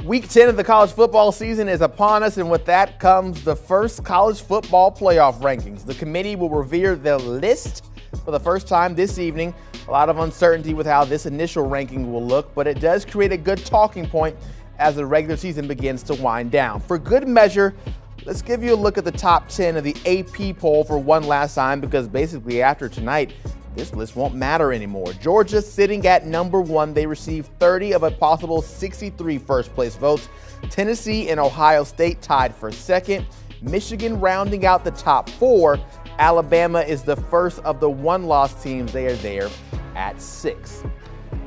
Week 10 of the college football season is upon us, and with that comes the first college football playoff rankings. The committee will reveal the list for the first time this evening. A lot of uncertainty with how this initial ranking will look, but it does create a good talking point as the regular season begins to wind down. For good measure, let's give you a look at the top 10 of the AP poll for one last time, because basically after tonight, this list won't matter anymore. Georgia sitting at number 1. They received 30 of a possible 63 first-place votes. Tennessee and Ohio State tied for second. Michigan rounding out the top 4. Alabama is the first of the one-loss teams. They are there at 6.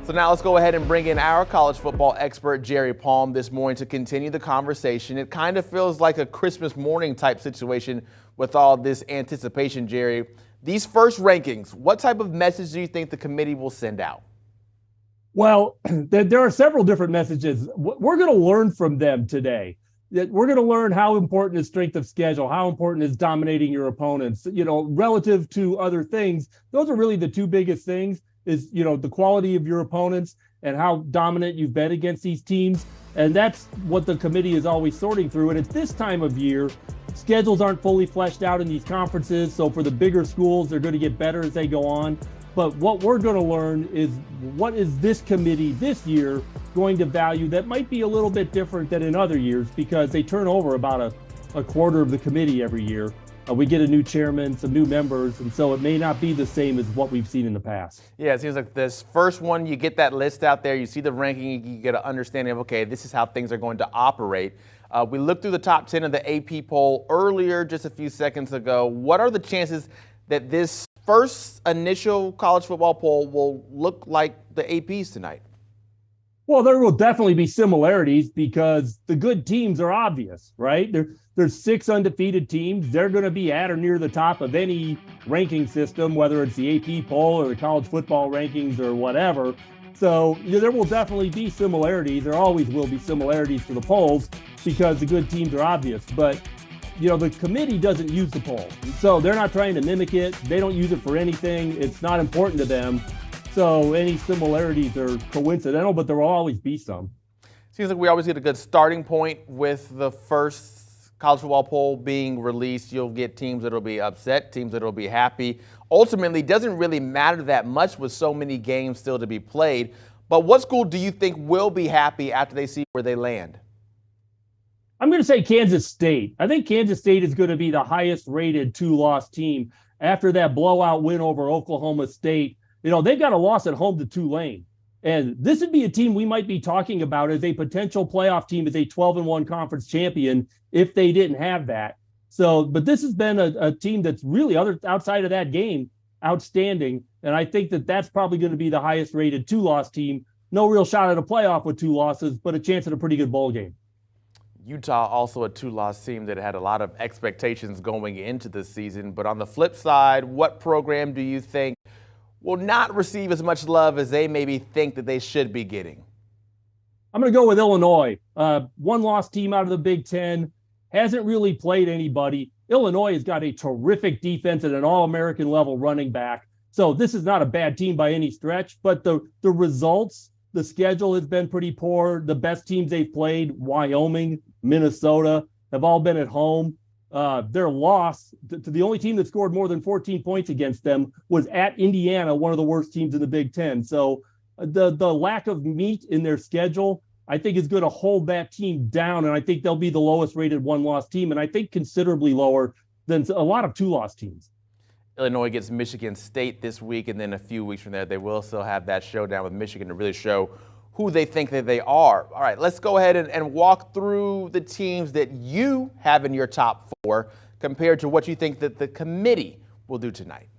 So now let's go ahead and bring in our college football expert, Jerry Palm, this morning to continue the conversation. It kind of feels like a Christmas morning type situation with all this anticipation, Jerry. These first rankings, what type of message do you think the committee will send out? Well, there are several different messages. We're going to learn from them today. We're going to learn how important is strength of schedule, how important is dominating your opponents, relative to other things. Those are really the two biggest things is, the quality of your opponents and how dominant you've been against these teams. And that's what the committee is always sorting through. And at this time of year, schedules aren't fully fleshed out in these conferences. So for the bigger schools, they're going to get better as they go on. But what we're going to learn is what is this committee this year going to value that might be a little bit different than in other years, because they turn over about a quarter of the committee every year. We get a new chairman, some new members, and so it may not be the same as what we've seen in the past. Yeah, it seems like this first one, you get that list out there, you see the ranking, you get an understanding of, okay, this is how things are going to operate. We looked through the top 10 of the AP poll earlier, just a few seconds ago. What are the chances that this first initial college football poll will look like the APs tonight? Well, there will definitely be similarities because the good teams are obvious, right? There's 6 undefeated teams. They're going to be at or near the top of any ranking system, whether it's the AP poll or the college football rankings or whatever. So there will definitely be similarities. There always will be similarities to the polls because the good teams are obvious. But, the committee doesn't use the poll. So they're not trying to mimic it. They don't use it for anything. It's not important to them. So any similarities are coincidental, but there will always be some. Seems like we always get a good starting point with the first college football poll being released. You'll get teams that will be upset, teams that will be happy. Ultimately, it doesn't really matter that much with so many games still to be played. But what school do you think will be happy after they see where they land? I'm going to say Kansas State. I think Kansas State is going to be the highest rated 2-loss team after that blowout win over Oklahoma State. They've got a loss at home to Tulane. And this would be a team we might be talking about as a potential playoff team, as a 12-1 conference champion if they didn't have that. So, but this has been a team that's really outside of that game, outstanding. And I think that's probably going to be the highest rated 2-loss team. No real shot at a playoff with 2 losses, but a chance at a pretty good bowl game. Utah also a 2-loss team that had a lot of expectations going into this season. But on the flip side, what program do you think will not receive as much love as they maybe think that they should be getting? I'm going to go with Illinois. 1-loss team out of the Big Ten, hasn't really played anybody. Illinois has got a terrific defense and an all-American level running back. So this is not a bad team by any stretch, but the results, the schedule has been pretty poor. The best teams they've played, Wyoming, Minnesota, have all been at home. Their loss to the only team that scored more than 14 points against them was at Indiana, one of the worst teams in the Big Ten. So the lack of meat in their schedule, I think, is going to hold that team down. And I think they'll be the lowest rated 1-loss team. And I think considerably lower than a lot of 2-loss teams. Illinois gets Michigan State this week, and then a few weeks from there, they will still have that showdown with Michigan to really show who they think that they are. All right, let's go ahead and walk through the teams that you have in your top 4 compared to what you think that the committee will do tonight.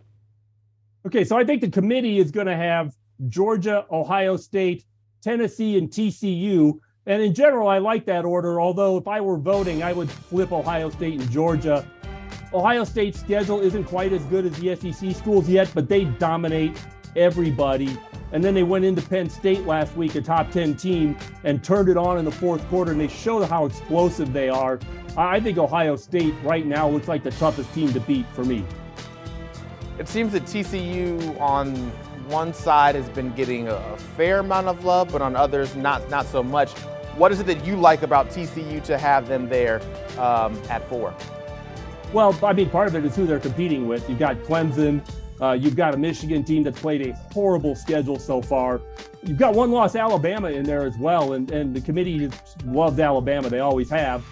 Okay, so I think the committee is going to have Georgia, Ohio State, Tennessee, and TCU. And in general, I like that order, although if I were voting, I would flip Ohio State and Georgia. Ohio State's schedule isn't quite as good as the SEC schools yet, but they dominate everybody. And then they went into Penn State last week, a top 10 team, and turned it on in the fourth quarter, and they showed how explosive they are. I think Ohio State right now looks like the toughest team to beat for me. It seems that TCU on one side has been getting a fair amount of love, but on others, not so much. What is it that you like about TCU to have them there at 4? Well, I mean, part of it is who they're competing with. You've got Clemson. You've got a Michigan team that's played a horrible schedule so far. You've got one-loss Alabama in there as well, and the committee loves Alabama. They always have.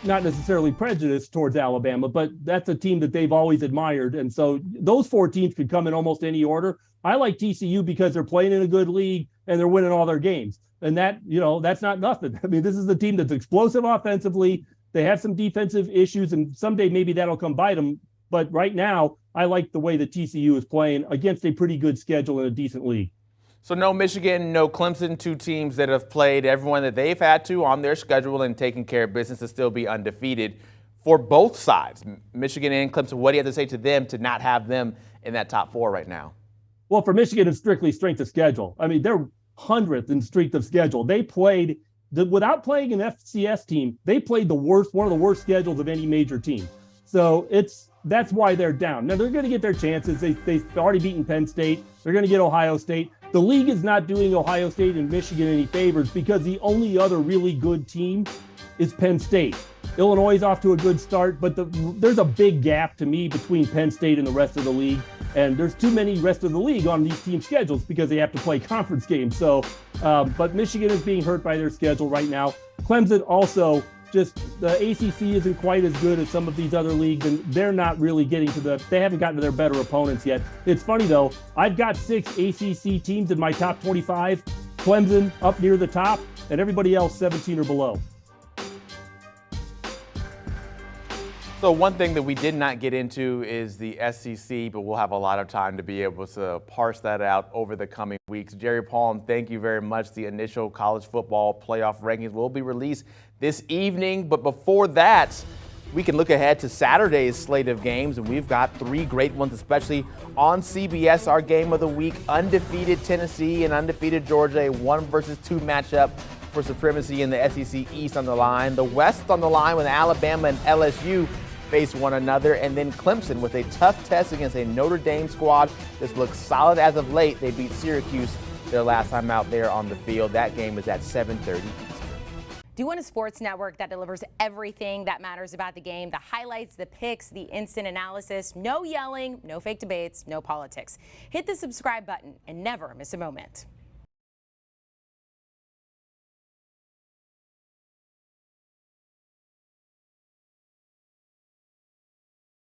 Not necessarily prejudiced towards Alabama, but that's a team that they've always admired. And so those 4 teams could come in almost any order. I like TCU because they're playing in a good league and they're winning all their games. And that, that's not nothing. I mean, this is a team that's explosive offensively. They have some defensive issues, and someday maybe that'll come bite them. But right now, I like the way that TCU is playing against a pretty good schedule in a decent league. So no Michigan, no Clemson, 2 teams that have played everyone that they've had to on their schedule and taken care of business to still be undefeated for both sides, Michigan and Clemson. What do you have to say to them to not have them in that top 4 right now? Well, for Michigan, it's strictly strength of schedule. I mean, they're 100th in strength of schedule. They played, without playing an FCS team, they played one of the worst schedules of any major team. So that's why they're down. Now, they're going to get their chances. They've already beaten Penn State. They're going to get Ohio State. The league is not doing Ohio State and Michigan any favors because the only other really good team is Penn State. Illinois is off to a good start, but there's a big gap to me between Penn State and the rest of the league. And there's too many rest of the league on these team schedules because they have to play conference games. So, but Michigan is being hurt by their schedule right now. Clemson also, just the ACC isn't quite as good as some of these other leagues, and they're not really getting they haven't gotten to their better opponents yet. It's funny though, I've got 6 ACC teams in my top 25, Clemson up near the top, and everybody else 17 or below. So one thing that we did not get into is the SEC, but we'll have a lot of time to be able to parse that out over the coming weeks. Jerry Palm, thank you very much. The initial college football playoff rankings will be released this evening, but before that, we can look ahead to Saturday's slate of games, and we've got 3 great ones, especially on CBS. Our game of the week, undefeated Tennessee and undefeated Georgia, a 1 versus 2 matchup for supremacy in the SEC East on the line. The West on the line with Alabama and LSU face one another, and then Clemson with a tough test against a Notre Dame squad that's looked solid as of late. They beat Syracuse their last time out there on the field. That game is at 7:30 Eastern. Do you want a sports network that delivers everything that matters about the game? The highlights, the picks, the instant analysis, no yelling, no fake debates, no politics. Hit the subscribe button and never miss a moment.